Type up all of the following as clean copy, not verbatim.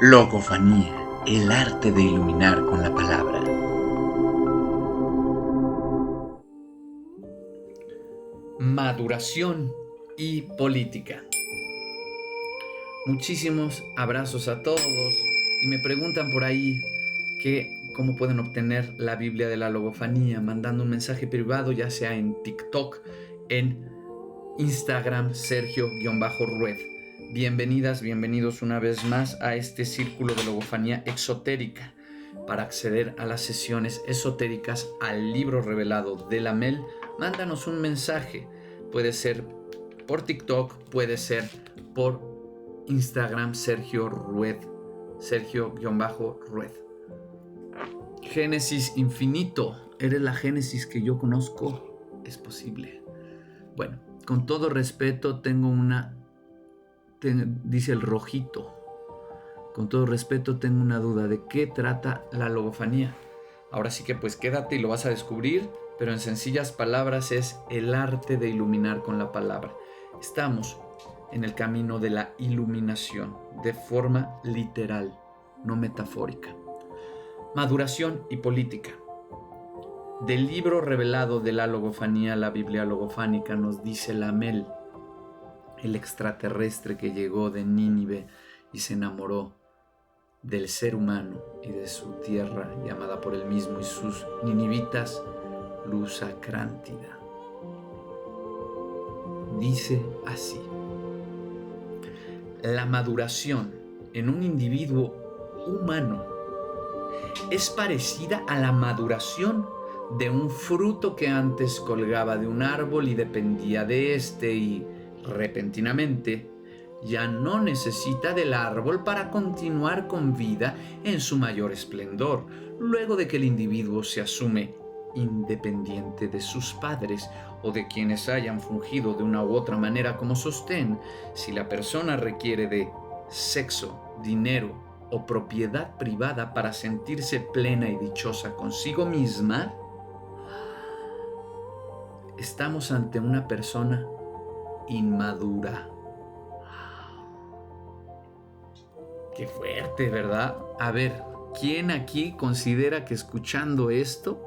Logofanía, el arte de iluminar con la palabra. Maduración y política. Muchísimos abrazos a todos y me preguntan por ahí cómo pueden obtener la Biblia de la Logofanía, mandando un mensaje privado, ya sea en TikTok, en Instagram, Sergio-Rued. Bienvenidas, bienvenidos una vez más a este círculo de logofanía exotérica. Para acceder a las sesiones esotéricas al libro revelado de Lamel, mándanos un mensaje. Puede ser por TikTok, puede ser por Instagram, Sergio-Rued. Génesis infinito. ¿Eres la Génesis que yo conozco? Es posible. Bueno, con todo respeto dice el rojito. Con todo respeto tengo una duda de qué trata la logofanía. Ahora sí que pues quédate y lo vas a descubrir, pero en sencillas palabras es el arte de iluminar con la palabra. Estamos en el camino de la iluminación, de forma literal, no metafórica. Maduración y política. Del libro revelado de la logofanía, la Biblia logofánica, nos dice Lamel, el extraterrestre que llegó de Nínive y se enamoró del ser humano y de su tierra llamada por él mismo y sus ninivitas, Lusacrántida. Dice así: la maduración en un individuo humano es parecida a la maduración de un fruto que antes colgaba de un árbol y dependía de éste y, repentinamente, ya no necesita del árbol para continuar con vida en su mayor esplendor, luego de que el individuo se asume independiente de sus padres o de quienes hayan fungido de una u otra manera como sostén. Si la persona requiere de sexo, dinero o propiedad privada para sentirse plena y dichosa consigo misma, estamos ante una persona inmadura. Qué fuerte, ¿verdad? A ver, ¿quién aquí considera que escuchando esto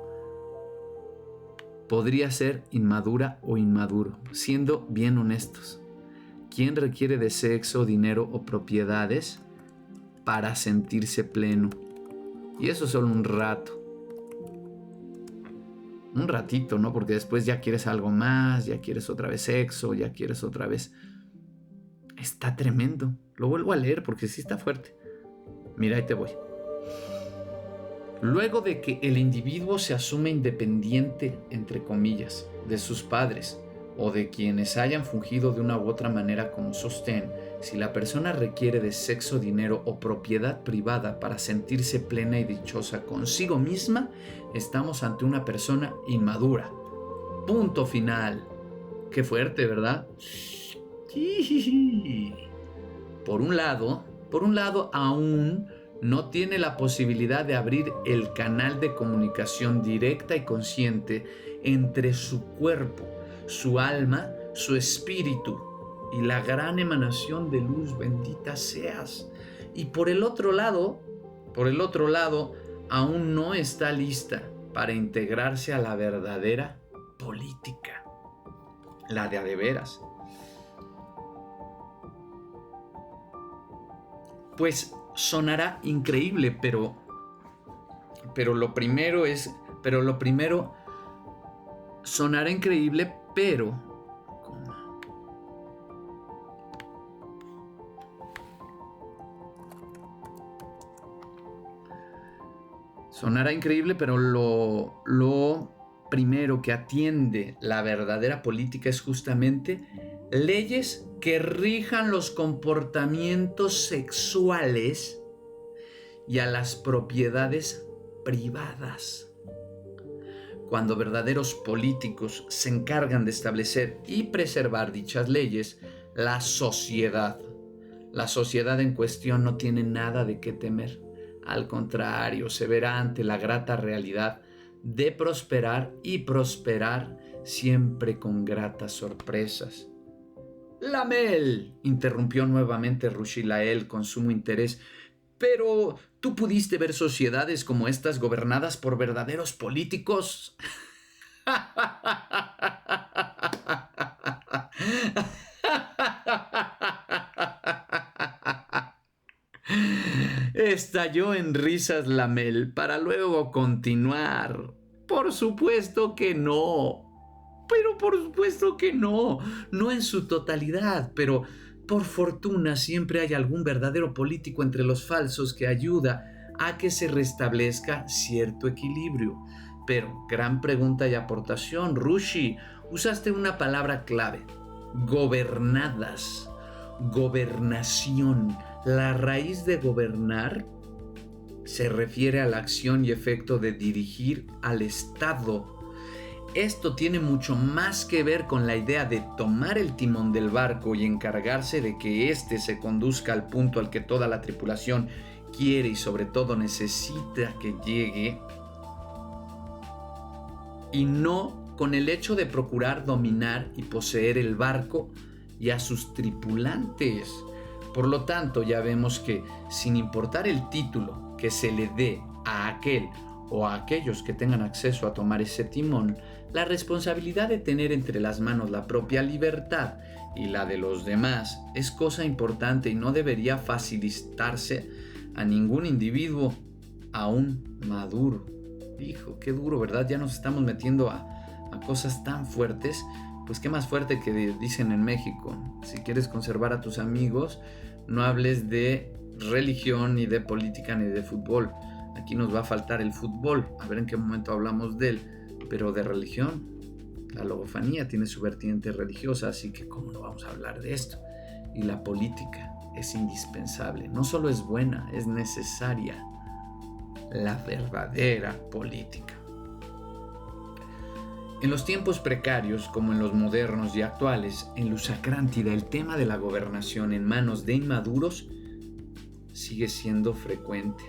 podría ser inmadura o inmaduro? Siendo bien honestos, ¿quién requiere de sexo, dinero o propiedades para sentirse pleno? Y eso solo un rato. Un ratito, ¿no? Porque después ya quieres algo más, ya quieres otra vez sexo, ya quieres otra vez... Está tremendo. Lo vuelvo a leer porque sí está fuerte. Mira, ahí te voy. Luego de que el individuo se asume independiente, entre comillas, de sus padres o de quienes hayan fungido de una u otra manera como sostén, si la persona requiere de sexo, dinero o propiedad privada para sentirse plena y dichosa consigo misma, estamos ante una persona inmadura. Punto final. Qué fuerte, ¿verdad? Por un lado, aún no tiene la posibilidad de abrir el canal de comunicación directa y consciente entre su cuerpo, su alma, su espíritu y la gran emanación de luz, bendita seas. Y por el otro lado, aún no está lista para integrarse a la verdadera política, la de a de veras. Pues sonará increíble, pero lo primero sonará increíble, pero lo primero que atiende la verdadera política es justamente leyes que rijan los comportamientos sexuales y a las propiedades privadas. Cuando verdaderos políticos se encargan de establecer y preservar dichas leyes, la sociedad en cuestión no tiene nada de qué temer. Al contrario, se verá ante la grata realidad de prosperar y prosperar siempre con gratas sorpresas. Lamel, interrumpió nuevamente Rushilael con sumo interés. Pero, ¿tú pudiste ver sociedades como estas gobernadas por verdaderos políticos? Estalló en risas Lamel para luego continuar. Por supuesto que no. Pero por supuesto que no. No en su totalidad, pero por fortuna siempre hay algún verdadero político entre los falsos que ayuda a que se restablezca cierto equilibrio. Pero, gran pregunta y aportación, Rushi, usaste una palabra clave: gobernadas, gobernación. La raíz de gobernar se refiere a la acción y efecto de dirigir al Estado. Esto tiene mucho más que ver con la idea de tomar el timón del barco y encargarse de que éste se conduzca al punto al que toda la tripulación quiere y sobre todo necesita que llegue, y no con el hecho de procurar dominar y poseer el barco y a sus tripulantes. Por lo tanto, ya vemos que, sin importar el título que se le dé a aquel o a aquellos que tengan acceso a tomar ese timón, la responsabilidad de tener entre las manos la propia libertad y la de los demás es cosa importante y no debería facilitarse a ningún individuo aún maduro. Hijo, qué duro, ¿verdad? Ya nos estamos metiendo a cosas tan fuertes. Pues qué más fuerte que dicen en México: si quieres conservar a tus amigos, no hables de religión, ni de política, ni de fútbol. Aquí nos va a faltar el fútbol, a ver en qué momento hablamos de él, pero de religión, la logofanía tiene su vertiente religiosa, así que ¿cómo no vamos a hablar de esto? Y la política es indispensable, no solo es buena, es necesaria, la verdadera política. En los tiempos precarios, como en los modernos y actuales, en Lusacrántida el tema de la gobernación en manos de inmaduros sigue siendo frecuente.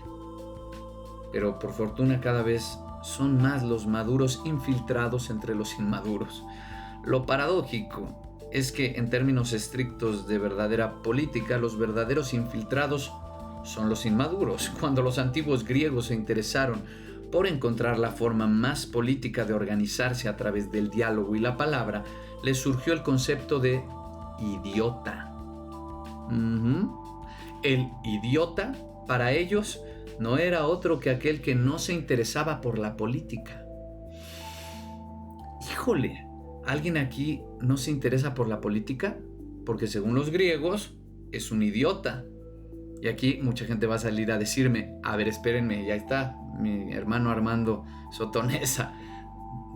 Pero por fortuna cada vez son más los maduros infiltrados entre los inmaduros. Lo paradójico es que en términos estrictos de verdadera política, los verdaderos infiltrados son los inmaduros. Cuando los antiguos griegos se interesaron por encontrar la forma más política de organizarse a través del diálogo y la palabra, les surgió el concepto de idiota. El idiota, para ellos, no era otro que aquel que no se interesaba por la política. Híjole, ¿alguien aquí no se interesa por la política? Porque según los griegos, es un idiota. Y aquí mucha gente va a salir a decirme: a ver, espérenme, ya está mi hermano Armando Sotonesa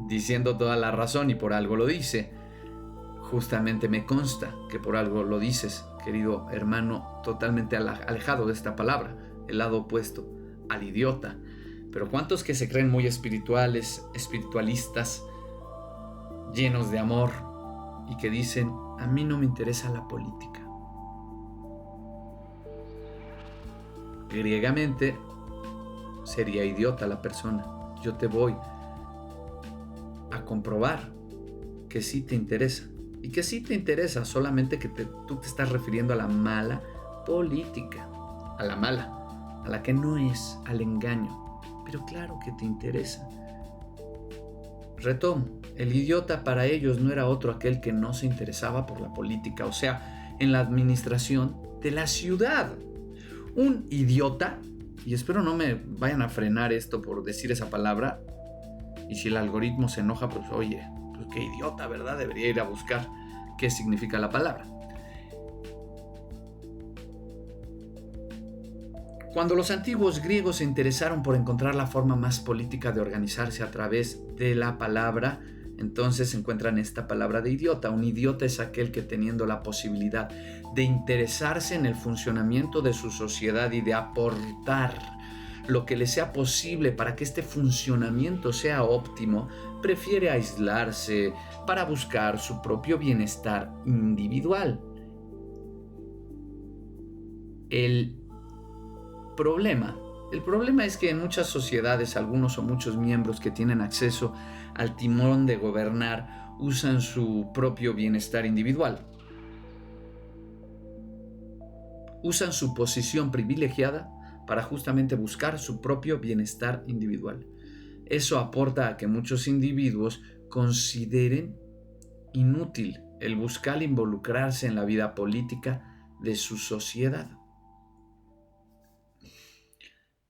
diciendo toda la razón y por algo lo dice. Justamente me consta que por algo lo dices, querido hermano, totalmente alejado de esta palabra, el lado opuesto al idiota. Pero ¿cuántos que se creen muy espirituales, espiritualistas, llenos de amor, y que dicen: a mí no me interesa la política? Griegamente sería idiota la persona. Yo te voy a comprobar que sí te interesa. Y que sí te interesa, solamente que tú te estás refiriendo a la mala política. A la mala, a la que no es, al engaño. Pero claro que te interesa. Retomo, el idiota para ellos no era otro aquel que no se interesaba por la política, o sea, en la administración de la ciudad. Un idiota, y espero no me vayan a frenar esto por decir esa palabra, y si el algoritmo se enoja, pues oye, pues qué idiota, ¿verdad? Debería ir a buscar qué significa la palabra. Cuando los antiguos griegos se interesaron por encontrar la forma más política de organizarse a través de la palabra, entonces encuentran esta palabra de idiota. Un idiota es aquel que, teniendo la posibilidad de interesarse en el funcionamiento de su sociedad y de aportar lo que le sea posible para que este funcionamiento sea óptimo, prefiere aislarse para buscar su propio bienestar individual. El problema es que en muchas sociedades, algunos o muchos miembros que tienen acceso al timón de gobernar usan su propio bienestar individual. Usan su posición privilegiada para justamente buscar su propio bienestar individual. Eso aporta a que muchos individuos consideren inútil el buscar involucrarse en la vida política de su sociedad.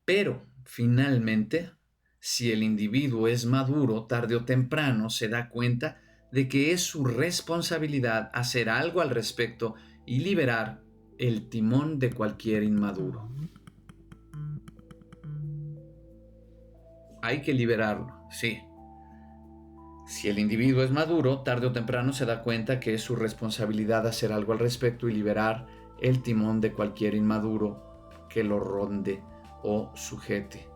Pero, finalmente, si el individuo es maduro, tarde o temprano se da cuenta de que es su responsabilidad hacer algo al respecto y liberar el timón de cualquier inmaduro. Hay que liberarlo, sí. Si el individuo es maduro, tarde o temprano se da cuenta que es su responsabilidad hacer algo al respecto y liberar el timón de cualquier inmaduro que lo ronde o sujete.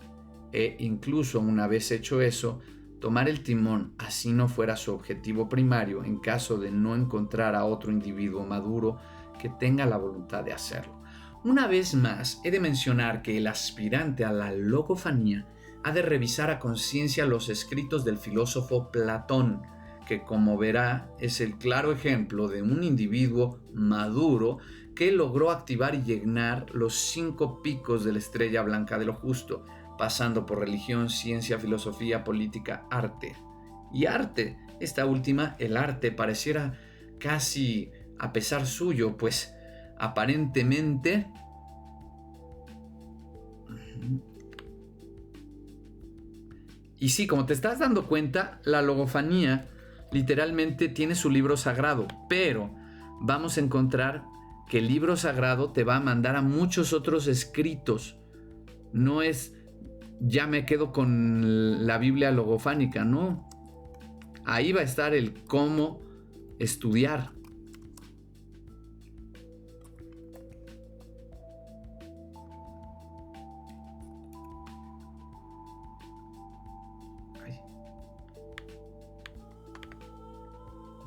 E incluso una vez hecho eso, tomar el timón, así no fuera su objetivo primario, en caso de no encontrar a otro individuo maduro que tenga la voluntad de hacerlo. Una vez más, he de mencionar que el aspirante a la logofanía ha de revisar a conciencia los escritos del filósofo Platón, que, como verá, es el claro ejemplo de un individuo maduro que logró activar y llenar los 5 picos de la estrella blanca de lo justo, pasando por religión, ciencia, filosofía, política, arte. Y arte, esta última, el arte, pareciera casi a pesar suyo, pues aparentemente y sí, como te estás dando cuenta, la logofanía literalmente tiene su libro sagrado, pero vamos a encontrar que el libro sagrado te va a mandar a muchos otros escritos. No es, ya me quedo con la Biblia logofánica, no. Ahí va a estar el cómo estudiar.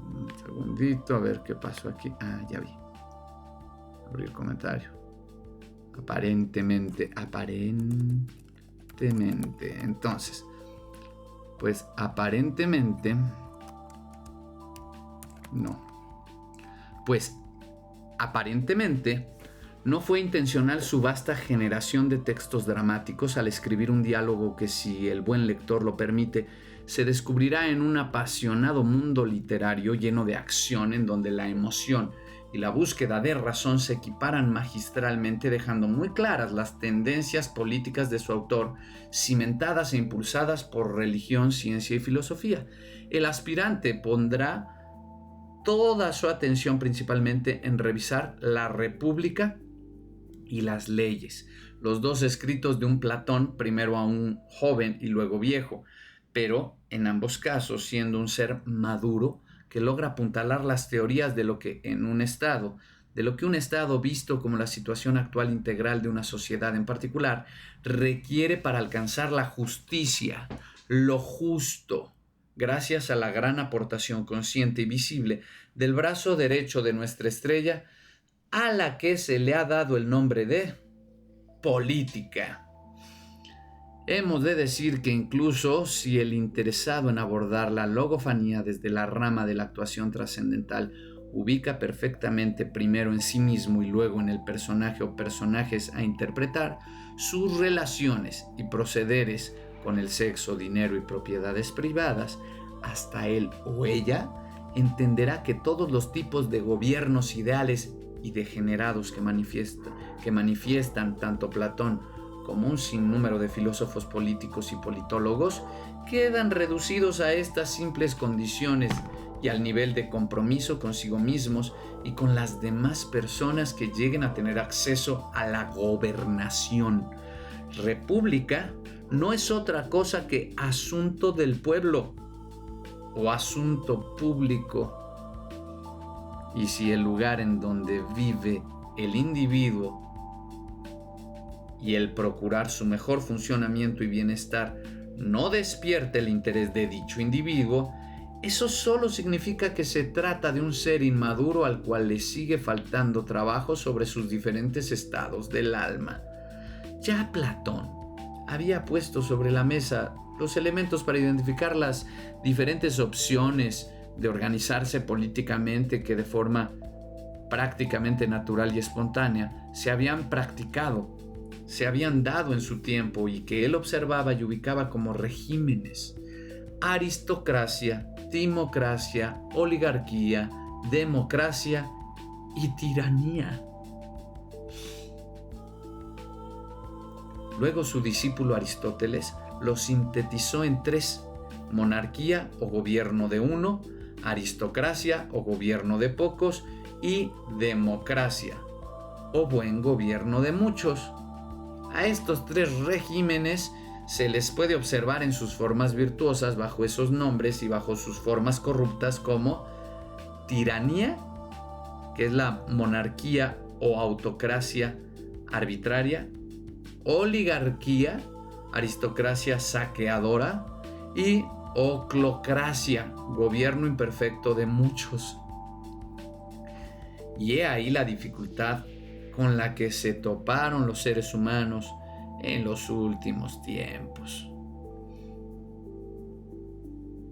Un segundito, a ver qué pasó aquí. Ah, ya vi. Abrí el comentario. Aparentemente. Entonces, pues aparentemente no. Pues aparentemente no fue intencional su vasta generación de textos dramáticos al escribir un diálogo que, si el buen lector lo permite, se descubrirá en un apasionado mundo literario lleno de acción, en donde la emoción y la búsqueda de razón se equiparan magistralmente, dejando muy claras las tendencias políticas de su autor, cimentadas e impulsadas por religión, ciencia y filosofía. El aspirante pondrá toda su atención principalmente en revisar la República y las leyes, los 2 escritos de un Platón, primero a un joven y luego viejo, pero en ambos casos siendo un ser maduro que logra apuntalar las teorías de lo que un estado visto como la situación actual integral de una sociedad en particular requiere para alcanzar la justicia, lo justo, gracias a la gran aportación consciente y visible del brazo derecho de nuestra estrella, a la que se le ha dado el nombre de política. Hemos de decir que incluso si el interesado en abordar la logofanía desde la rama de la actuación trascendental ubica perfectamente primero en sí mismo y luego en el personaje o personajes a interpretar sus relaciones y procederes con el sexo, dinero y propiedades privadas, hasta él o ella entenderá que todos los tipos de gobiernos ideales y degenerados que manifiestan tanto Platón como un sinnúmero de filósofos políticos y politólogos quedan reducidos a estas simples condiciones y al nivel de compromiso consigo mismos y con las demás personas que lleguen a tener acceso a la gobernación. República no es otra cosa que asunto del pueblo o asunto público. Y si el lugar en donde vive el individuo y el procurar su mejor funcionamiento y bienestar no despierta el interés de dicho individuo, eso solo significa que se trata de un ser inmaduro al cual le sigue faltando trabajo sobre sus diferentes estados del alma. Ya Platón había puesto sobre la mesa los elementos para identificar las diferentes opciones de organizarse políticamente que de forma prácticamente natural y espontánea se habían practicado se habían dado en su tiempo y que él observaba y ubicaba como regímenes: aristocracia, timocracia, oligarquía, democracia y tiranía. Luego su discípulo Aristóteles lo sintetizó en 3: monarquía o gobierno de uno, aristocracia o gobierno de pocos y democracia o buen gobierno de muchos. A estos 3 regímenes se les puede observar en sus formas virtuosas bajo esos nombres y bajo sus formas corruptas como tiranía, que es la monarquía o autocracia arbitraria; oligarquía, aristocracia saqueadora; y oclocracia, gobierno imperfecto de muchos. Y he ahí la dificultad con la que se toparon los seres humanos en los últimos tiempos,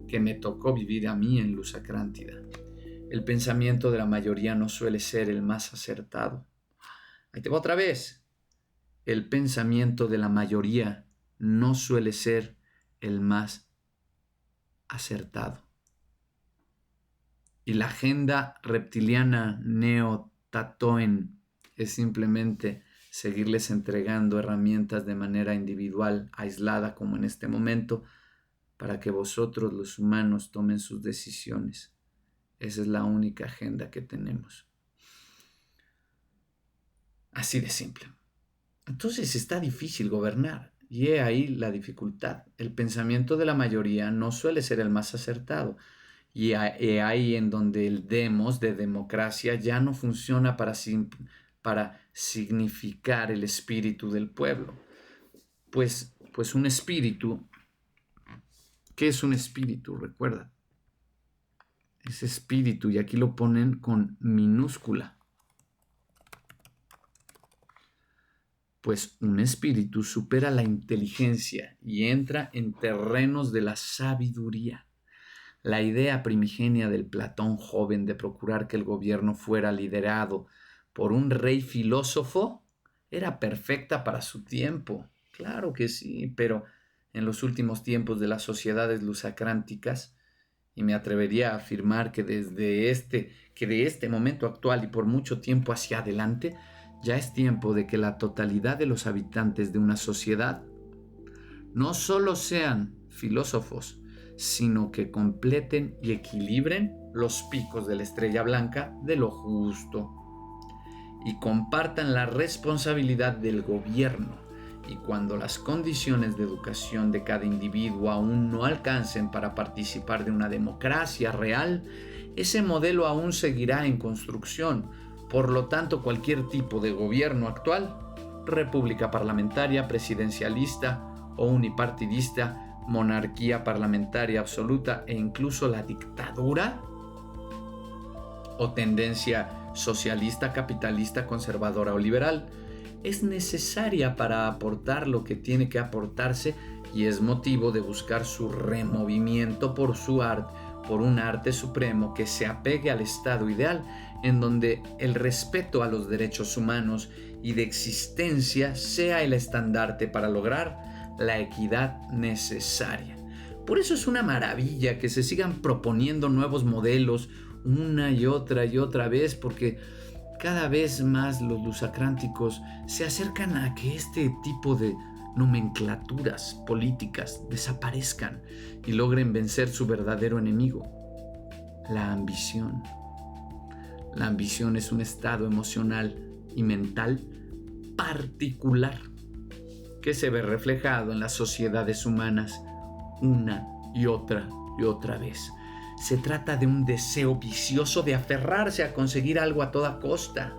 que me tocó vivir a mí en Luz Acrántida. El pensamiento de la mayoría no suele ser el más acertado. Ahí te va otra vez. El pensamiento de la mayoría no suele ser el más acertado. Y la agenda reptiliana neo-tatoen es simplemente seguirles entregando herramientas de manera individual, aislada como en este momento, para que vosotros los humanos tomen sus decisiones. Esa es la única agenda que tenemos. Así de simple. Entonces está difícil gobernar. Y he ahí la dificultad. El pensamiento de la mayoría no suele ser el más acertado. Y he ahí en donde el demos de democracia ya no funciona para significar el espíritu del pueblo. Pues un espíritu, ¿qué es un espíritu? Recuerda. Ese espíritu, y aquí lo ponen con minúscula. Pues un espíritu supera la inteligencia y entra en terrenos de la sabiduría. La idea primigenia del Platón joven de procurar que el gobierno fuera liderado por un rey filósofo era perfecta para su tiempo. Claro que sí, pero en los últimos tiempos de las sociedades lusacránticas, y me atrevería a afirmar que de este momento actual y por mucho tiempo hacia adelante, ya es tiempo de que la totalidad de los habitantes de una sociedad no solo sean filósofos, sino que completen y equilibren los picos de la estrella blanca de lo justo y compartan la responsabilidad del gobierno. Y cuando las condiciones de educación de cada individuo aún no alcancen para participar de una democracia real, ese modelo aún seguirá en construcción. Por lo tanto, cualquier tipo de gobierno actual, república parlamentaria, presidencialista o unipartidista, monarquía parlamentaria absoluta e incluso la dictadura o tendencia socialista, capitalista, conservadora o liberal, es necesaria para aportar lo que tiene que aportarse y es motivo de buscar su removimiento por un arte supremo que se apegue al estado ideal, en donde el respeto a los derechos humanos y de existencia sea el estandarte para lograr la equidad necesaria. Por eso es una maravilla que se sigan proponiendo nuevos modelos una y otra vez, porque cada vez más los lusacránticos se acercan a que este tipo de nomenclaturas políticas desaparezcan y logren vencer su verdadero enemigo, la ambición. La ambición es un estado emocional y mental particular que se ve reflejado en las sociedades humanas una y otra vez. Se trata de un deseo vicioso de aferrarse a conseguir algo a toda costa.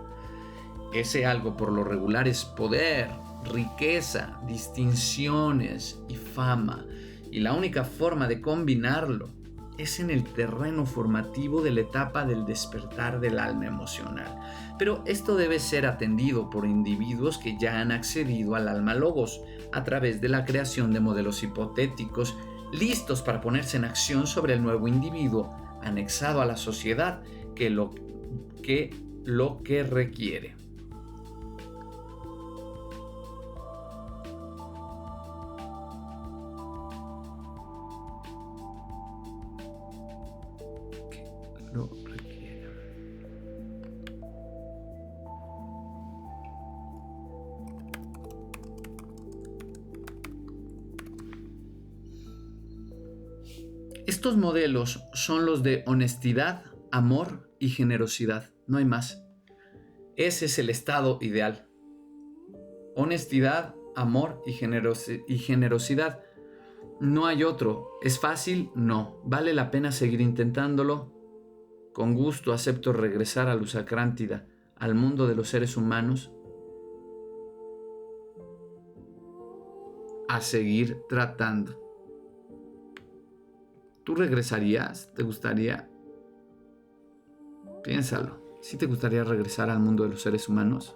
Ese algo por lo regular es poder, riqueza, distinciones y fama. Y la única forma de combinarlo es en el terreno formativo de la etapa del despertar del alma emocional. Pero esto debe ser atendido por individuos que ya han accedido al alma logos a través de la creación de modelos hipotéticos listos para ponerse en acción sobre el nuevo individuo anexado a la sociedad que lo que requiere. Estos modelos son los de honestidad, amor y generosidad. No hay más. Ese es el estado ideal. Honestidad, amor y generosidad. No hay otro. ¿Es fácil? No. ¿Vale la pena seguir intentándolo? Con gusto acepto regresar a Lusacrántida, al mundo de los seres humanos, a seguir tratando. ¿Tú regresarías? ¿Te gustaría? Piénsalo. ¿Sí te gustaría regresar al mundo de los seres humanos?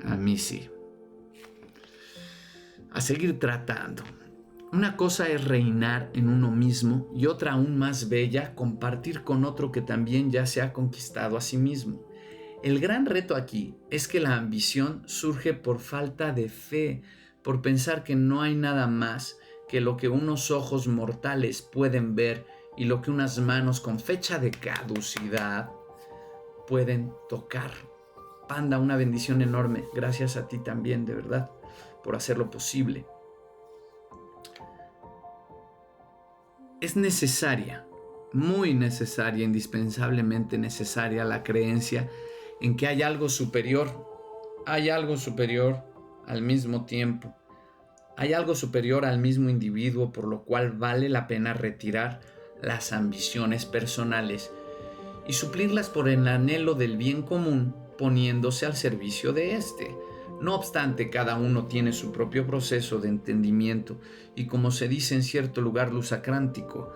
A mí sí. A seguir tratando. Una cosa es reinar en uno mismo y otra aún más bella, compartir con otro que también ya se ha conquistado a sí mismo. El gran reto aquí es que la ambición surge por falta de fe, por pensar que no hay nada más que lo que unos ojos mortales pueden ver y lo que unas manos con fecha de caducidad pueden tocar. Panda, una bendición enorme. Gracias a ti también, de verdad, por hacerlo posible. Es necesaria, muy necesaria, indispensablemente necesaria la creencia en que hay algo superior. Hay algo superior al mismo tiempo. Hay algo superior al mismo individuo, por lo cual vale la pena retirar las ambiciones personales y suplirlas por el anhelo del bien común, poniéndose al servicio de éste. No obstante, cada uno tiene su propio proceso de entendimiento y, como se dice en cierto lugar lusacrántico,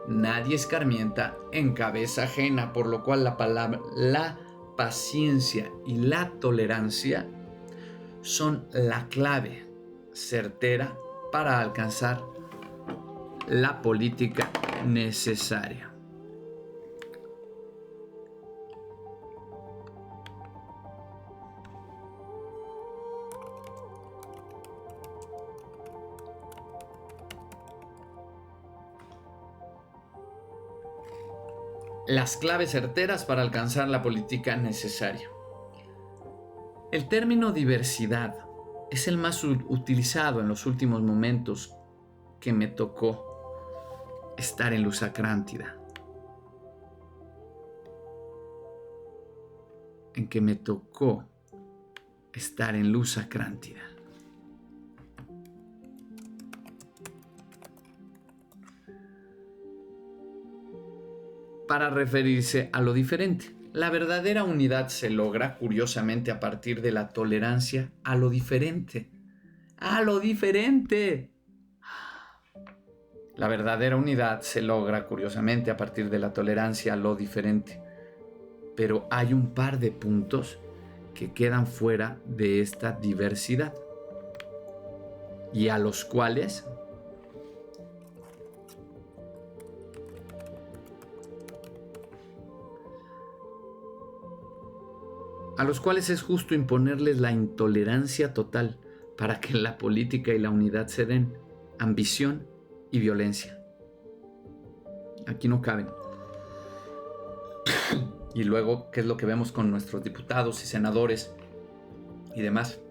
nadie escarmienta en cabeza ajena, por lo cual la paciencia y la tolerancia son la clave certera para alcanzar la política necesaria. Las claves certeras para alcanzar la política necesaria. El término diversidad es el más utilizado en los últimos momentos que me tocó estar en Lusacrántida. En que me tocó estar en Lusacrántida. Para referirse a lo diferente. La verdadera unidad se logra, curiosamente, a partir de la tolerancia a lo diferente. ¡A lo diferente! La verdadera unidad se logra, curiosamente, a partir de la tolerancia a lo diferente. Pero hay un par de puntos que quedan fuera de esta diversidad y a los cuales es justo imponerles la intolerancia total para que la política y la unidad se den: ambición y violencia. Aquí no caben. Y luego, ¿qué es lo que vemos con nuestros diputados y senadores y demás?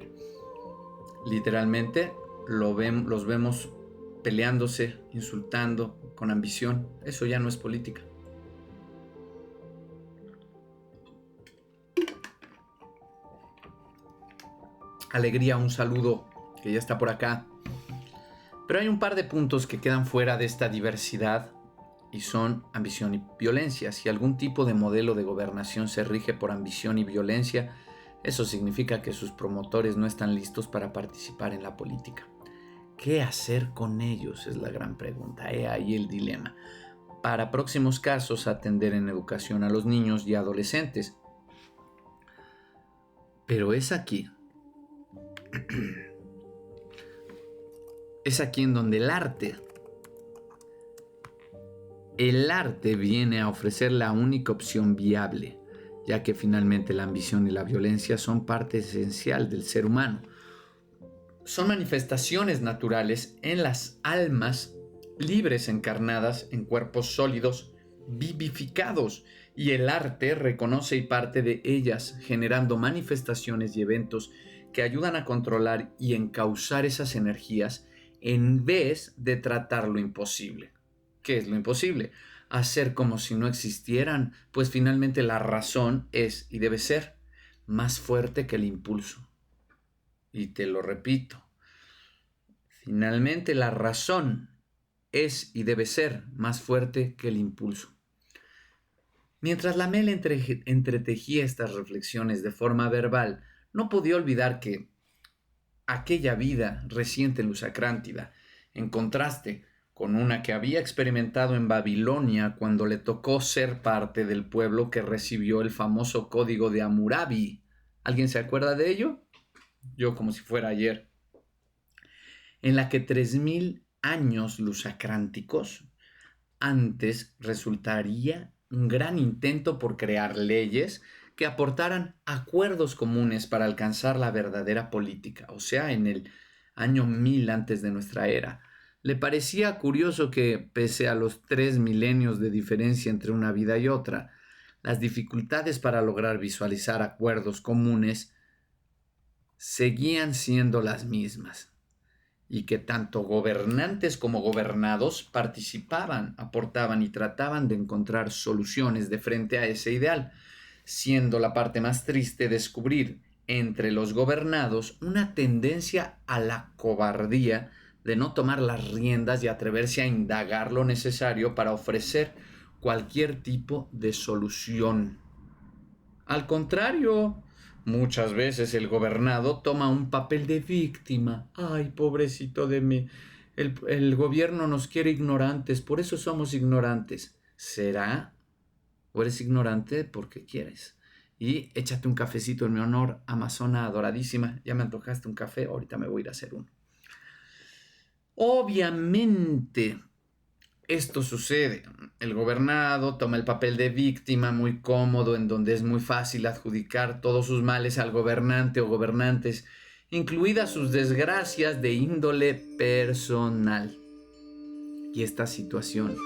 Literalmente los vemos peleándose, insultando, con ambición. Eso ya no es política. Alegría, un saludo, que ya está por acá. Pero hay un par de puntos que quedan fuera de esta diversidad y son ambición y violencia. Si algún tipo de modelo de gobernación se rige por ambición y violencia, eso significa que sus promotores no están listos para participar en la política. ¿Qué hacer con ellos? Es la gran pregunta. He ahí el dilema. Para próximos casos, atender en educación a los niños y adolescentes. Pero es aquí en donde el arte viene a ofrecer la única opción viable, ya que finalmente la ambición y la violencia son parte esencial del ser humano. Son manifestaciones naturales en las almas libres encarnadas en cuerpos sólidos, vivificados, y el arte reconoce y parte de ellas, generando manifestaciones y eventos que ayudan a controlar y encauzar esas energías en vez de tratar lo imposible. ¿Qué es lo imposible? Hacer como si no existieran, pues finalmente la razón es y debe ser más fuerte que el impulso. Y te lo repito, finalmente la razón es y debe ser más fuerte que el impulso. Mientras Lamel entretejía estas reflexiones de forma verbal, no podía olvidar que aquella vida reciente en Lusacrántida, en contraste con una que había experimentado en Babilonia cuando le tocó ser parte del pueblo que recibió el famoso código de Hammurabi. ¿Alguien se acuerda de ello? Yo como si fuera ayer. En la que 3000 años lusacránticos antes resultaría un gran intento por crear leyes que aportaran acuerdos comunes para alcanzar la verdadera política, o sea, en el año 1000 antes de nuestra era. Le parecía curioso que, pese a los 3 milenios de diferencia entre una vida y otra, las dificultades para lograr visualizar acuerdos comunes seguían siendo las mismas, y que tanto gobernantes como gobernados participaban, aportaban y trataban de encontrar soluciones de frente a ese ideal, siendo la parte más triste descubrir entre los gobernados una tendencia a la cobardía de no tomar las riendas y atreverse a indagar lo necesario para ofrecer cualquier tipo de solución. Al contrario, muchas veces el gobernado toma un papel de víctima. Ay, pobrecito de mí. El gobierno nos quiere ignorantes, por eso somos ignorantes. ¿Será? ¿O eres ignorante porque quieres? Y échate un cafecito en mi honor, Amazona adoradísima. Ya me antojaste un café, ahorita me voy a ir a hacer uno. Obviamente, esto sucede. El gobernado toma el papel de víctima muy cómodo, en donde es muy fácil adjudicar todos sus males al gobernante o gobernantes, incluidas sus desgracias de índole personal. Y esta situación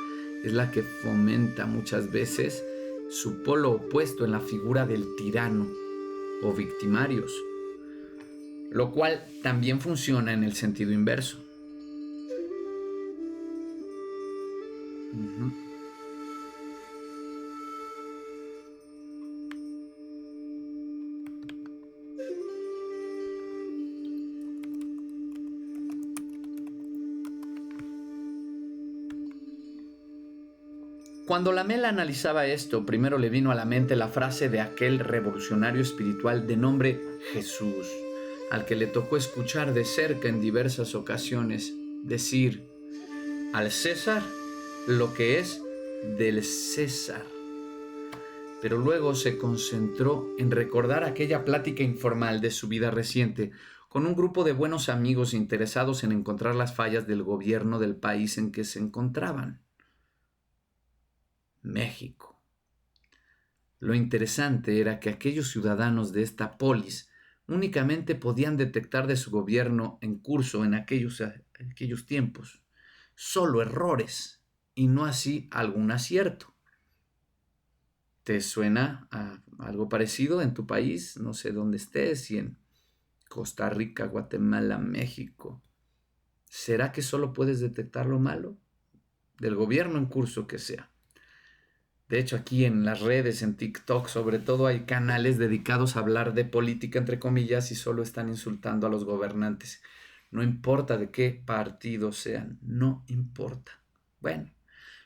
es la que fomenta muchas veces su polo opuesto en la figura del tirano o victimarios, lo cual también funciona en el sentido inverso. Cuando Lamel analizaba esto, primero le vino a la mente la frase de aquel revolucionario espiritual de nombre Jesús, al que le tocó escuchar de cerca en diversas ocasiones decir: al César lo que es del César. Pero luego se concentró en recordar aquella plática informal de su vida reciente con un grupo de buenos amigos interesados en encontrar las fallas del gobierno del país en que se encontraban. México. Lo interesante era que aquellos ciudadanos de esta polis únicamente podían detectar de su gobierno en curso en aquellos tiempos solo errores y no así algún acierto. ¿Te suena a algo parecido en tu país? No sé dónde estés, si en Costa Rica, Guatemala, México. ¿Será que solo puedes detectar lo malo? Del gobierno en curso que sea. De hecho, aquí en las redes, en TikTok, sobre todo, hay canales dedicados a hablar de política, entre comillas, y solo están insultando a los gobernantes. No importa de qué partido sean, no importa. Bueno,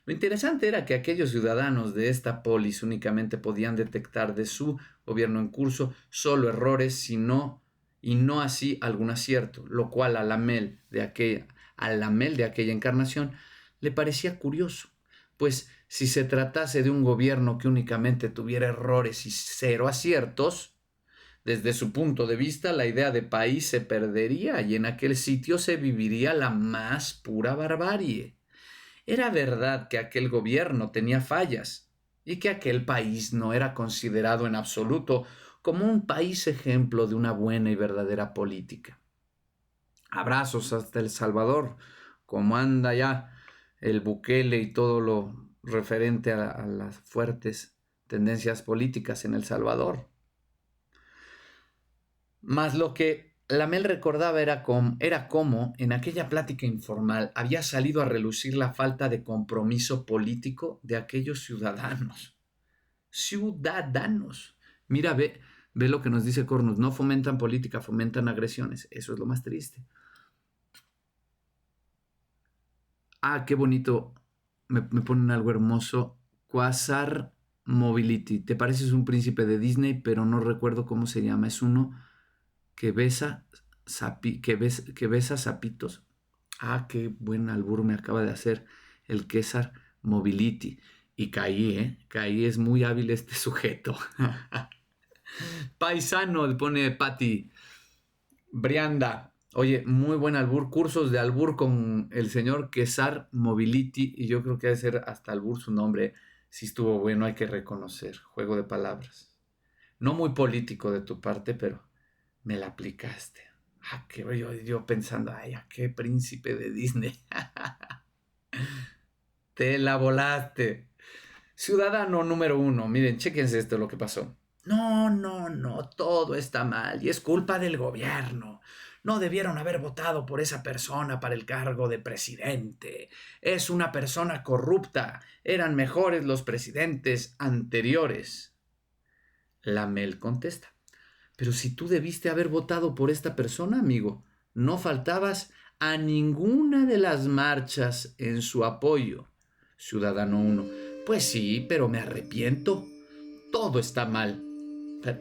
lo interesante era que aquellos ciudadanos de esta polis únicamente podían detectar de su gobierno en curso solo errores, y no así algún acierto, lo cual a Lamel de aquella encarnación le parecía curioso. Pues si se tratase de un gobierno que únicamente tuviera errores y cero aciertos, desde su punto de vista la idea de país se perdería y en aquel sitio se viviría la más pura barbarie. Era verdad que aquel gobierno tenía fallas y que aquel país no era considerado en absoluto como un país ejemplo de una buena y verdadera política. Abrazos hasta El Salvador, como anda ya el Bukele y todo lo referente a las fuertes tendencias políticas en El Salvador. Mas lo que Lamel recordaba era cómo en aquella plática informal había salido a relucir la falta de compromiso político de aquellos ciudadanos. Ciudadanos. Mira, ve lo que nos dice Cornus. No fomentan política, fomentan agresiones. Eso es lo más triste. Ah, qué bonito. Me ponen algo hermoso. Quasar Mobility. Te pareces un príncipe de Disney, pero no recuerdo cómo se llama. Es uno que besa sapitos. Ah, qué buen albur me acaba de hacer el Quasar Mobility. Y caí, es muy hábil este sujeto. Paisano, le pone Patti. Brianda. Oye, muy buen albur. Cursos de albur con el señor Quasar Mobility. Y yo creo que debe ser hasta albur su nombre. Sí estuvo bueno, hay que reconocer. Juego de palabras. No muy político de tu parte, pero me la aplicaste. Ah, qué yo pensando, ay, ¿a qué príncipe de Disney? Te la volaste. Ciudadano número 1. Miren, chéquense esto lo que pasó. No, todo está mal y es culpa del gobierno. No debieron haber votado por esa persona para el cargo de presidente. Es una persona corrupta. Eran mejores los presidentes anteriores. Lamel contesta. Pero si tú debiste haber votado por esta persona, amigo, no faltabas a ninguna de las marchas en su apoyo. Ciudadano 1. Pues sí, pero me arrepiento. Todo está mal.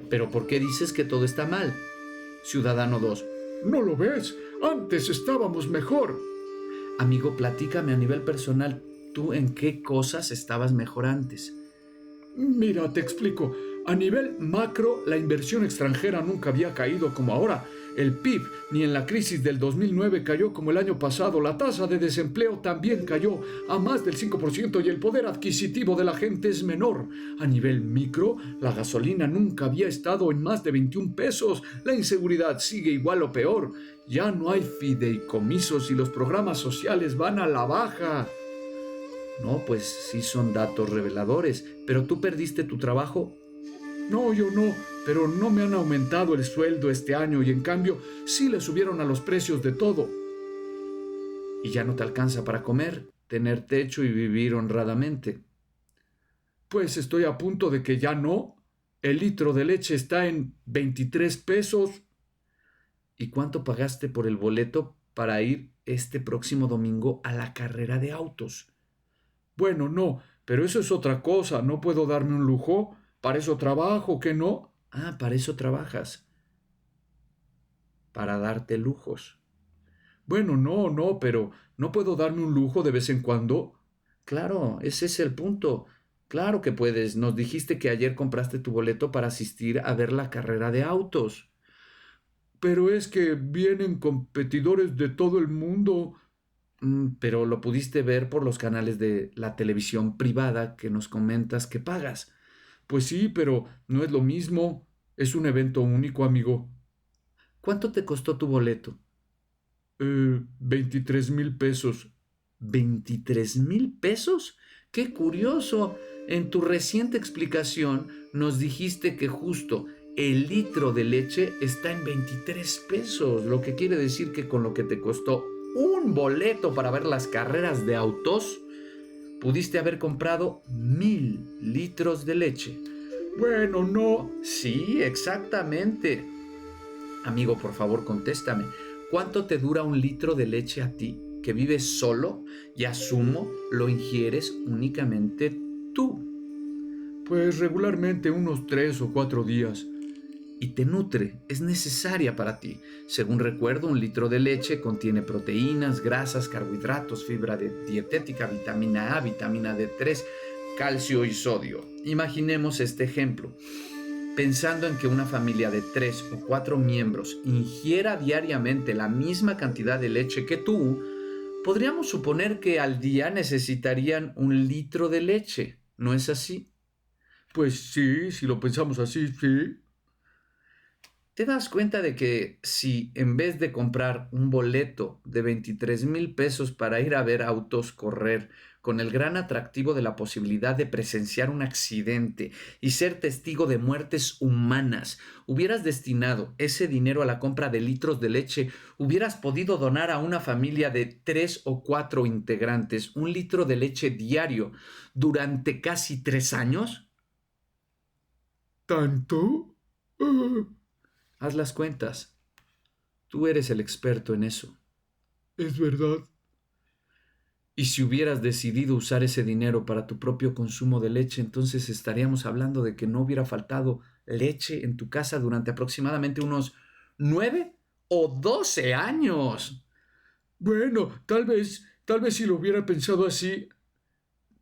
¿Pero por qué dices que todo está mal? Ciudadano 2. ¿No lo ves? Antes estábamos mejor. Amigo, platícame a nivel personal. ¿Tú en qué cosas estabas mejor antes? Mira, te explico. A nivel macro, la inversión extranjera nunca había caído como ahora. El PIB ni en la crisis del 2009 cayó como el año pasado. La tasa de desempleo también cayó a más del 5% y el poder adquisitivo de la gente es menor. A nivel micro, la gasolina nunca había estado en más de 21 pesos. La inseguridad sigue igual o peor. Ya no hay fideicomisos y los programas sociales van a la baja. No, pues sí son datos reveladores. ¿Pero tú perdiste tu trabajo? No, yo no, pero no me han aumentado el sueldo este año y en cambio sí le subieron a los precios de todo. Y ya no te alcanza para comer, tener techo y vivir honradamente. Pues estoy a punto de que ya no. El litro de leche está en 23 pesos. ¿Y cuánto pagaste por el boleto para ir este próximo domingo a la carrera de autos? Bueno, no, pero eso es otra cosa. No puedo darme un lujo. Para eso trabajo, ¿qué no? Ah, para eso trabajas. Para darte lujos. Bueno, no, pero ¿no puedo darme un lujo de vez en cuando? Claro, ese es el punto. Claro que puedes. Nos dijiste que ayer compraste tu boleto para asistir a ver la carrera de autos. Pero es que vienen competidores de todo el mundo. Pero lo pudiste ver por los canales de la televisión privada que nos comentas que pagas. Pues sí, pero no es lo mismo. Es un evento único, amigo. ¿Cuánto te costó tu boleto? 23,000 pesos. ¿23,000 pesos? ¡Qué curioso! En tu reciente explicación nos dijiste que justo el litro de leche está en 23 pesos, lo que quiere decir que con lo que te costó un boleto para ver las carreras de autos, pudiste haber comprado 1,000 litros de leche. Bueno, no. Sí, exactamente. Amigo, por favor, contéstame. ¿Cuánto te dura un litro de leche a ti, que vives solo y asumo lo ingieres únicamente tú? Pues regularmente unos 3 o 4 días. Y te nutre, es necesaria para ti. Según recuerdo, un litro de leche contiene proteínas, grasas, carbohidratos, fibra dietética, vitamina A, vitamina D3, calcio y sodio. Imaginemos este ejemplo. Pensando en que una familia de 3 o 4 miembros ingiera diariamente la misma cantidad de leche que tú, podríamos suponer que al día necesitarían 1 litro de leche. ¿No es así? Pues sí, si lo pensamos así, sí. ¿Te das cuenta de que si en vez de comprar un boleto de 23,000 pesos para ir a ver autos correr, con el gran atractivo de la posibilidad de presenciar un accidente y ser testigo de muertes humanas. Hubieras destinado ese dinero a la compra de litros de leche, hubieras podido donar a una familia de 3 o 4 integrantes 1 litro de leche diario durante casi 3 años. ¿Tanto? Haz las cuentas. Tú eres el experto en eso. Es verdad. Y si hubieras decidido usar ese dinero para tu propio consumo de leche, entonces estaríamos hablando de que no hubiera faltado leche en tu casa durante aproximadamente unos 9 o 12 años. Bueno, tal vez si lo hubiera pensado así.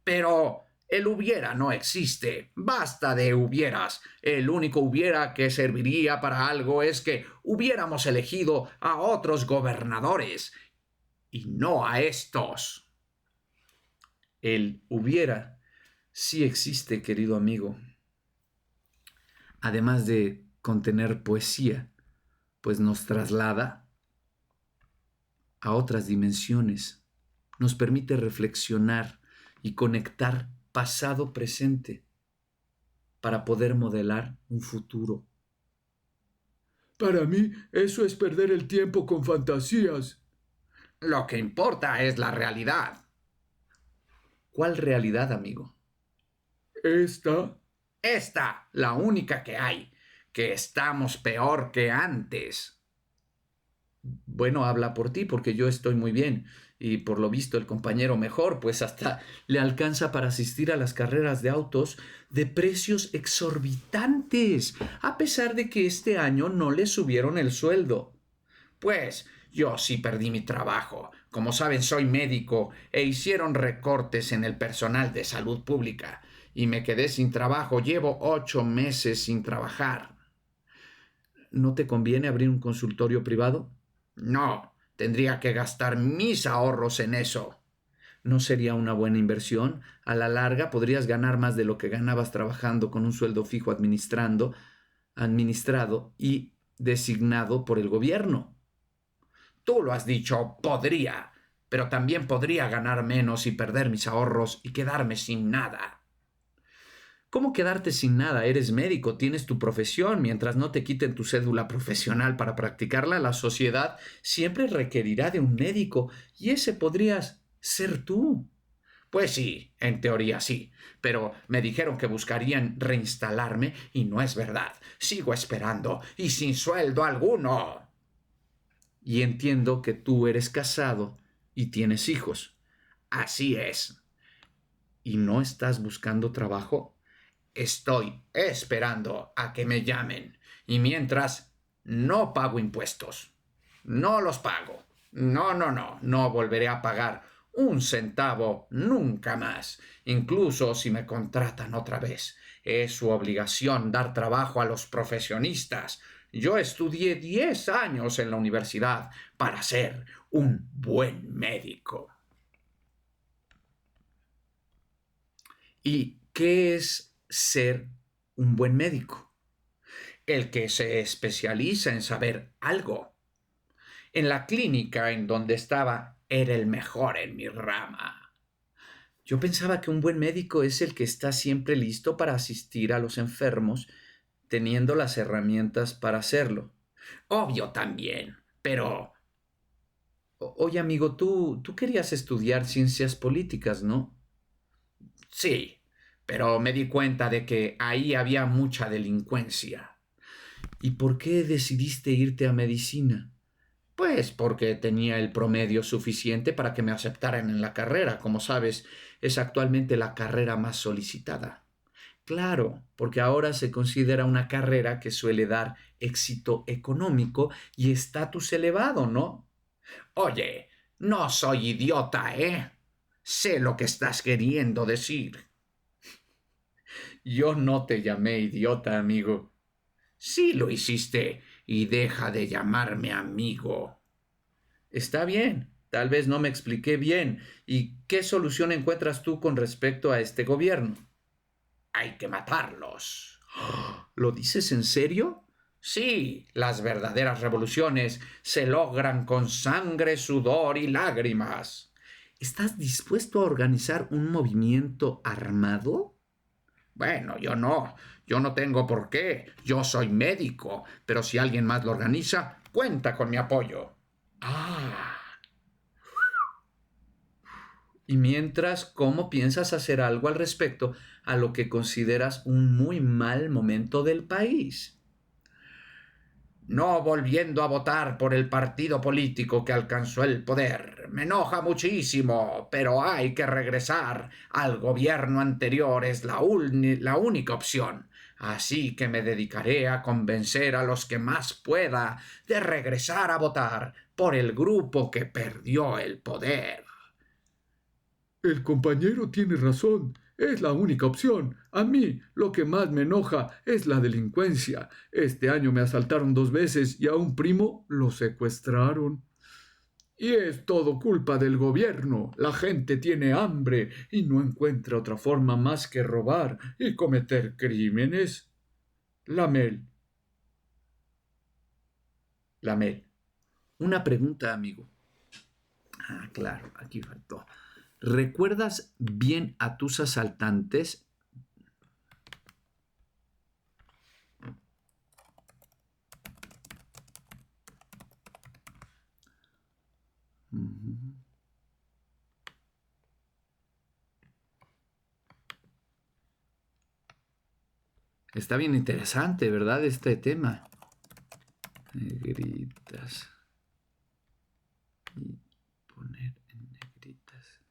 Pero el hubiera no existe. Basta de hubieras. El único hubiera que serviría para algo es que hubiéramos elegido a otros gobernadores y no a estos. El hubiera sí existe, querido amigo. Además de contener poesía, pues nos traslada a otras dimensiones, nos permite reflexionar y conectar pasado-presente para poder modelar un futuro. Para mí, eso es perder el tiempo con fantasías. Lo que importa es la realidad. ¿Cuál realidad, amigo? Esta, la única que hay, que estamos peor que antes. Bueno, habla por ti, porque yo estoy muy bien, y por lo visto el compañero mejor, pues hasta le alcanza para asistir a las carreras de autos de precios exorbitantes, a pesar de que este año no le subieron el sueldo. Pues yo sí perdí mi trabajo. Como saben, soy médico e hicieron recortes en el personal de salud pública y me quedé sin trabajo. Llevo 8 meses sin trabajar. ¿No te conviene abrir un consultorio privado? No, tendría que gastar mis ahorros en eso. ¿No sería una buena inversión? A la larga podrías ganar más de lo que ganabas trabajando con un sueldo fijo administrado y designado por el gobierno. Tú lo has dicho, podría, pero también podría ganar menos y perder mis ahorros y quedarme sin nada. ¿Cómo quedarte sin nada? Eres médico, tienes tu profesión. Mientras no te quiten tu cédula profesional para practicarla, la sociedad siempre requerirá de un médico y ese podrías ser tú. Pues sí, en teoría sí, pero me dijeron que buscarían reinstalarme y no es verdad. Sigo esperando y sin sueldo alguno. Y entiendo que tú eres casado y tienes hijos. Así es. ¿Y no estás buscando trabajo? Estoy esperando a que me llamen. Y mientras, no pago impuestos. No los pago. No volveré a pagar 1 centavo nunca más. Incluso si me contratan otra vez. Es su obligación dar trabajo a los profesionistas. Yo estudié 10 años en la universidad para ser un buen médico. ¿Y qué es ser un buen médico? El que se especializa en saber algo. En la clínica en donde estaba, era el mejor en mi rama. Yo pensaba que un buen médico es el que está siempre listo para asistir a los enfermos, teniendo las herramientas para hacerlo. Obvio también, pero... Oye, amigo, tú querías estudiar ciencias políticas, ¿no? Sí, pero me di cuenta de que ahí había mucha delincuencia. ¿Y por qué decidiste irte a medicina? Pues porque tenía el promedio suficiente para que me aceptaran en la carrera. Como sabes, es actualmente la carrera más solicitada. Claro, porque ahora se considera una carrera que suele dar éxito económico y estatus elevado, ¿no? Oye, no soy idiota, ¿eh? Sé lo que estás queriendo decir. Yo no te llamé idiota, amigo. Sí lo hiciste, y deja de llamarme amigo. Está bien, tal vez no me expliqué bien. ¿Y qué solución encuentras tú con respecto a este gobierno? Hay que matarlos. ¿Lo dices en serio? Sí, las verdaderas revoluciones se logran con sangre, sudor y lágrimas. ¿Estás dispuesto a organizar un movimiento armado? Bueno, yo no tengo por qué. Yo soy médico, pero si alguien más lo organiza, cuenta con mi apoyo. Ah. Y mientras, ¿cómo piensas hacer algo al respecto a lo que consideras un muy mal momento del país? No volviendo a votar por el partido político que alcanzó el poder. Me enoja muchísimo, pero hay que regresar al gobierno anterior. Es la única opción. Así que me dedicaré a convencer a los que más pueda de regresar a votar por el grupo que perdió el poder. El compañero tiene razón. Es la única opción. A mí lo que más me enoja es la delincuencia. Este año me asaltaron 2 veces y a un primo lo secuestraron. Y es todo culpa del gobierno. La gente tiene hambre y no encuentra otra forma más que robar y cometer crímenes. Lamel. Lamel. Una pregunta, amigo. Ah, claro, aquí faltó. ¿Recuerdas bien a tus asaltantes? Está bien interesante, ¿verdad? Este tema. Negritas. Y poner en negritas.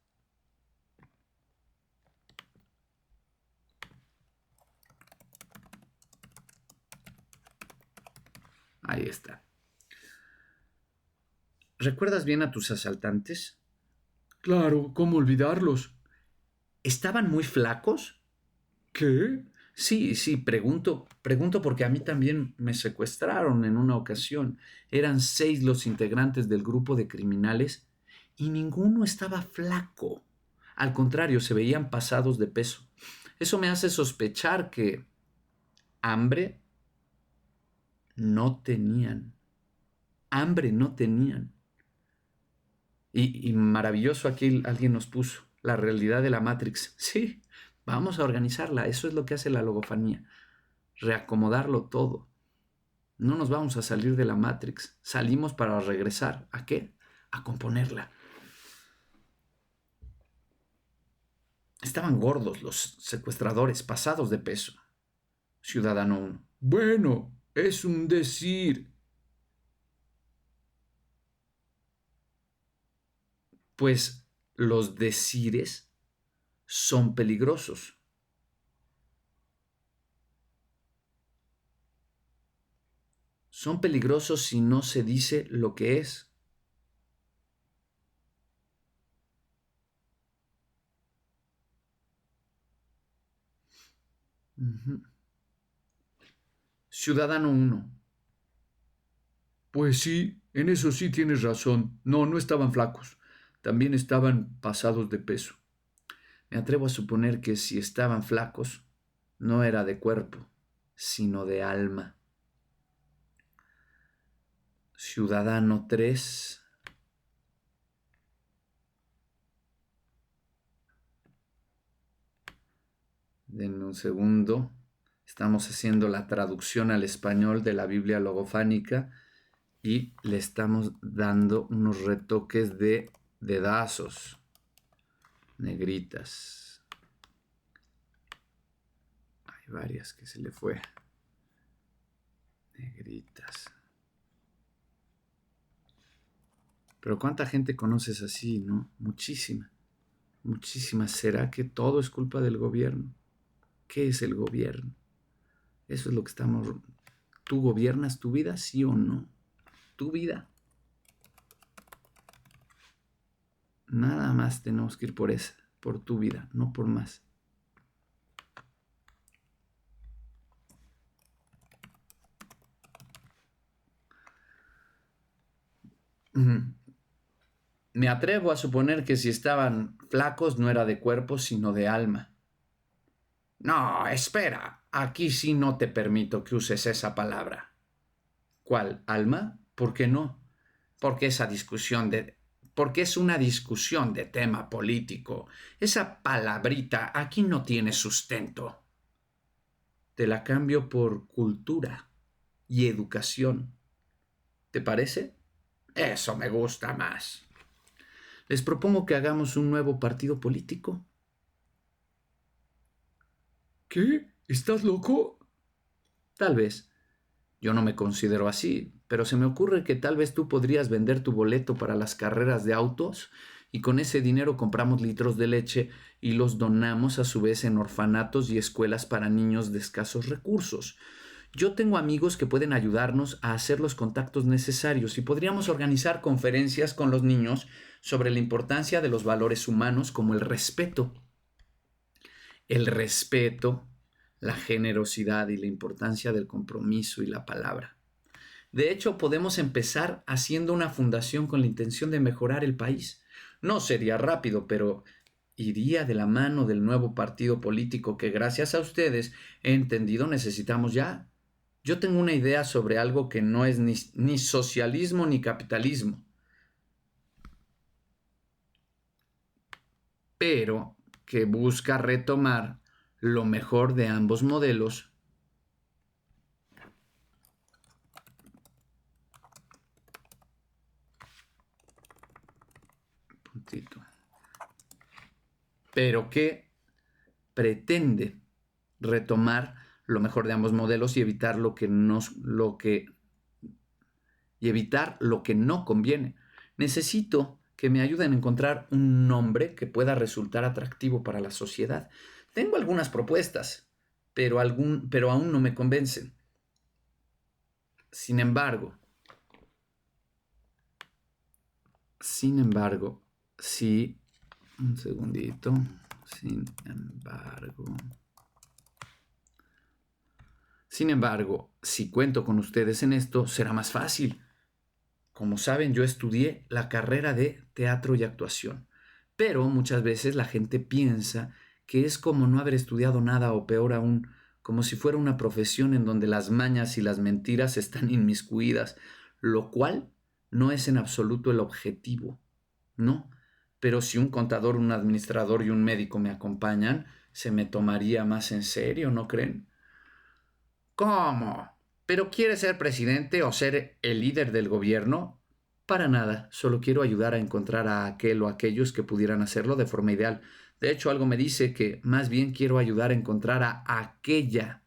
Ahí está. ¿Recuerdas bien a tus asaltantes? Claro, ¿cómo olvidarlos? ¿Estaban muy flacos? ¿Qué? Sí, pregunto porque a mí también me secuestraron en una ocasión. Eran 6 los integrantes del grupo de criminales y ninguno estaba flaco. Al contrario, se veían pasados de peso. Eso me hace sospechar que hambre no tenían. Hambre no tenían. Y maravilloso, aquí alguien nos puso la realidad de la Matrix. Sí, vamos a organizarla. Eso es lo que hace la logofanía. Reacomodarlo todo. No nos vamos a salir de la Matrix. Salimos para regresar. ¿A qué? A componerla. Estaban gordos los secuestradores, pasados de peso. Ciudadano 1. Bueno, es un decir. Pues los decires son peligrosos. Son peligrosos si no se dice lo que es. Ciudadano 1. Pues sí, en eso sí tienes razón. No estaban flacos. También estaban pasados de peso. Me atrevo a suponer que si estaban flacos, no era de cuerpo, sino de alma. Ciudadano 3. Denme un segundo. Estamos haciendo la traducción al español de la Biblia logofánica y le estamos dando unos retoques de dedazos. Negritas. Hay varias que se le fue. Negritas. Pero ¿cuánta gente conoces así, no? Muchísima. Muchísima. ¿Será que todo es culpa del gobierno? ¿Qué es el gobierno? Eso es lo que estamos... ¿Tú gobiernas tu vida, sí o no? Tu vida. Nada más tenemos que ir por esa, por tu vida, no por más. Me atrevo a suponer que si estaban flacos no era de cuerpo, sino de alma. No, espera. Aquí sí no te permito que uses esa palabra. ¿Cuál? ¿Alma? ¿Por qué no? Porque esa discusión porque es una discusión de tema político. Esa palabrita aquí no tiene sustento. Te la cambio por cultura y educación. ¿Te parece? Eso me gusta más. Les propongo que hagamos un nuevo partido político. ¿Qué? ¿Estás loco? Tal vez. Yo no me considero así, pero se me ocurre que tal vez tú podrías vender tu boleto para las carreras de autos y con ese dinero compramos litros de leche y los donamos a su vez en orfanatos y escuelas para niños de escasos recursos. Yo tengo amigos que pueden ayudarnos a hacer los contactos necesarios y podríamos organizar conferencias con los niños sobre la importancia de los valores humanos como el respeto. El respeto, la generosidad y la importancia del compromiso y la palabra. De hecho, podemos empezar haciendo una fundación con la intención de mejorar el país. No sería rápido, pero iría de la mano del nuevo partido político que gracias a ustedes he entendido necesitamos ya. Yo tengo una idea sobre algo que no es ni socialismo ni capitalismo, pero que busca retomar lo mejor de ambos modelos pero que pretende retomar lo mejor de ambos modelos y evitar lo que no conviene. Necesito que me ayuden a encontrar un nombre que pueda resultar atractivo para la sociedad. Tengo algunas propuestas, pero aún no me convencen. Sin embargo, sí, un segundito. Sin embargo, si cuento con ustedes en esto, será más fácil. Como saben, yo estudié la carrera de teatro y actuación, pero muchas veces la gente piensa que es como no haber estudiado nada o peor aún, como si fuera una profesión en donde las mañas y las mentiras están inmiscuidas, lo cual no es en absoluto el objetivo, ¿no? Pero si un contador, un administrador y un médico me acompañan, se me tomaría más en serio, ¿no creen? ¿Cómo? ¿Pero quieres ser presidente o ser el líder del gobierno? Para nada, solo quiero ayudar a encontrar a aquel o aquellos que pudieran hacerlo de forma ideal. De hecho, algo me dice que más bien quiero ayudar a encontrar a aquella,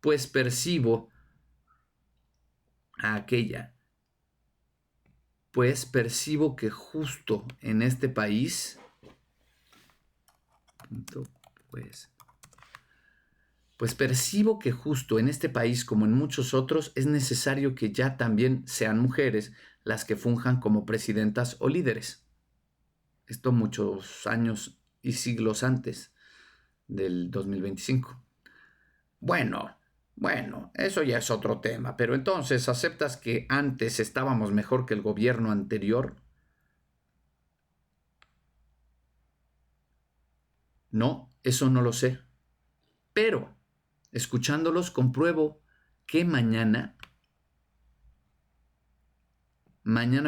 pues percibo que justo en este país, percibo que justo en este país, como en muchos otros, es necesario que ya también sean mujeres las que funjan como presidentas o líderes. Esto muchos años y siglos antes del 2025. Bueno, eso ya es otro tema, pero entonces, ¿aceptas que antes estábamos mejor que el gobierno anterior? No, eso no lo sé. Pero, escuchándolos, compruebo que mañana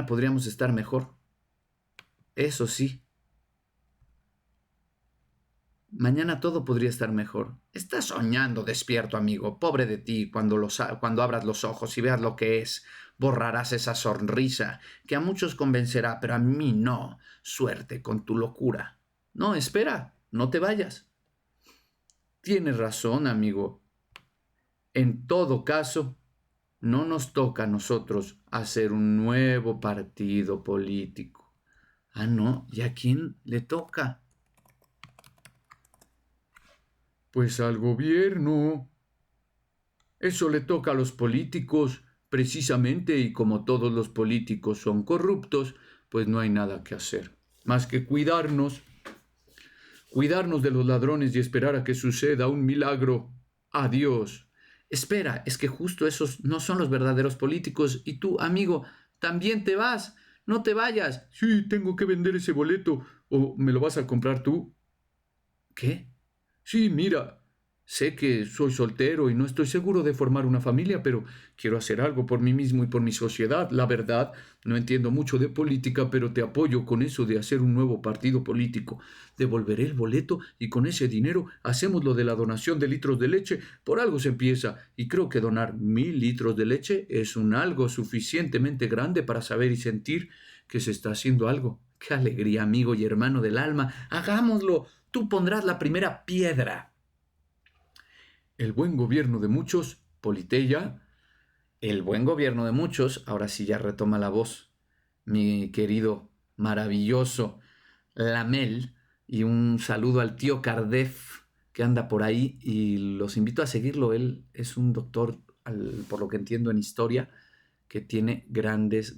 podríamos estar mejor. Eso sí. Mañana todo podría estar mejor. Estás soñando despierto, amigo. Pobre de ti cuando abras los ojos y veas lo que es. Borrarás esa sonrisa que a muchos convencerá, pero a mí no. Suerte con tu locura. No, espera, no te vayas. Tienes razón, amigo. En todo caso, no nos toca a nosotros hacer un nuevo partido político. Ah, no, ¿y a quién le toca? Pues al gobierno. Eso le toca a los políticos, precisamente, y como todos los políticos son corruptos, pues no hay nada que hacer, más que cuidarnos de los ladrones y esperar a que suceda un milagro. Adiós. Espera, es que justo esos no son los verdaderos políticos y tú, amigo, también te vas. No te vayas. Sí, tengo que vender ese boleto. ¿O me lo vas a comprar tú? ¿Qué? Sí, mira. Sé que soy soltero y no estoy seguro de formar una familia, pero quiero hacer algo por mí mismo y por mi sociedad. La verdad, no entiendo mucho de política, pero te apoyo con eso de hacer un nuevo partido político. Devolveré el boleto y con ese dinero hacemos lo de la donación de litros de leche. Por algo se empieza, y creo que donar 1000 litros de leche es un algo suficientemente grande para saber y sentir que se está haciendo algo. ¡Qué alegría, amigo y hermano del alma! ¡Hagámoslo! Tú pondrás la primera piedra. El buen gobierno de muchos, Politeia. El buen gobierno de muchos, ahora sí ya retoma la voz, mi querido, maravilloso Lamel, y un saludo al tío Kardec que anda por ahí y los invito a seguirlo. Él es un doctor, por lo que entiendo, en historia, que tiene grandes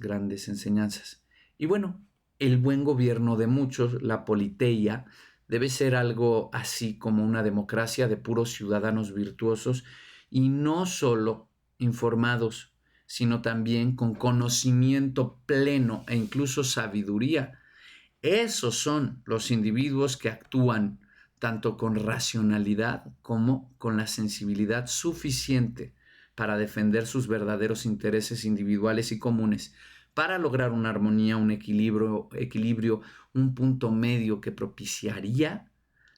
enseñanzas. Y bueno, el buen gobierno de muchos, la Politeia, debe ser algo así como una democracia de puros ciudadanos virtuosos y no solo informados, sino también con conocimiento pleno e incluso sabiduría. Esos son los individuos que actúan tanto con racionalidad como con la sensibilidad suficiente para defender sus verdaderos intereses individuales y comunes, para lograr una armonía, un equilibrio, un punto medio que propiciaría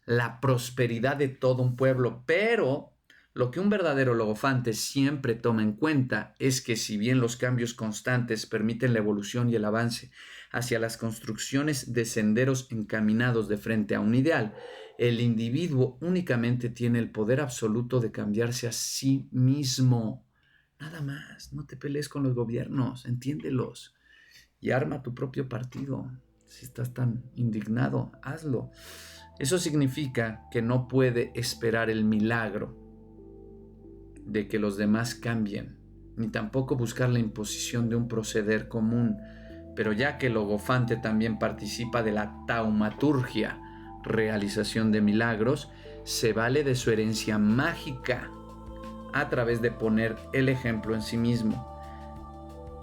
la prosperidad de todo un pueblo. Pero lo que un verdadero logofante siempre toma en cuenta es que si bien los cambios constantes permiten la evolución y el avance hacia las construcciones de senderos encaminados de frente a un ideal, el individuo únicamente tiene el poder absoluto de cambiarse a sí mismo. Nada más, no te pelees con los gobiernos, entiéndelos y arma tu propio partido. Si estás tan indignado, hazlo. Eso significa que no puede esperar el milagro de que los demás cambien, ni tampoco buscar la imposición de un proceder común. Pero ya que el logofante también participa de la taumaturgia, realización de milagros, se vale de su herencia mágica a través de poner el ejemplo en sí mismo.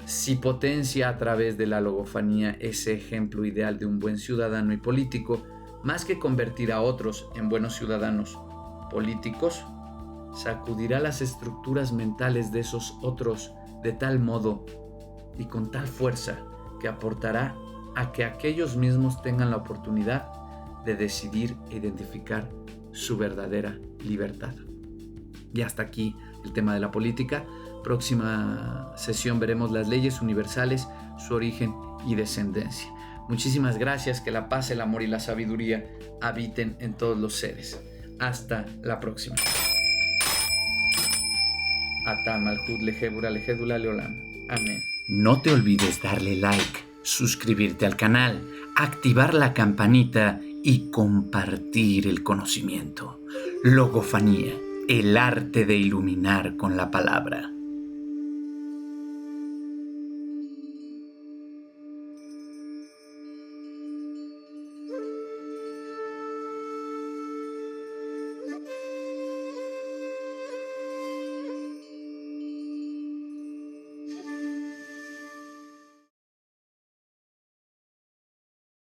Si potencia a través de la logofanía ese ejemplo ideal de un buen ciudadano y político, más que convertir a otros en buenos ciudadanos políticos, sacudirá las estructuras mentales de esos otros de tal modo y con tal fuerza que aportará a que aquellos mismos tengan la oportunidad de decidir e identificar su verdadera libertad. Y hasta aquí el tema de la política. Próxima sesión veremos las leyes universales, su origen y descendencia. Muchísimas gracias, que la paz, el amor y la sabiduría habiten en todos los seres. Hasta la próxima. Atam Malhut Lejebura Lejedula Leolam. Amén. No te olvides darle like, suscribirte al canal, activar la campanita y compartir el conocimiento. Logofanía, el arte de iluminar con la palabra.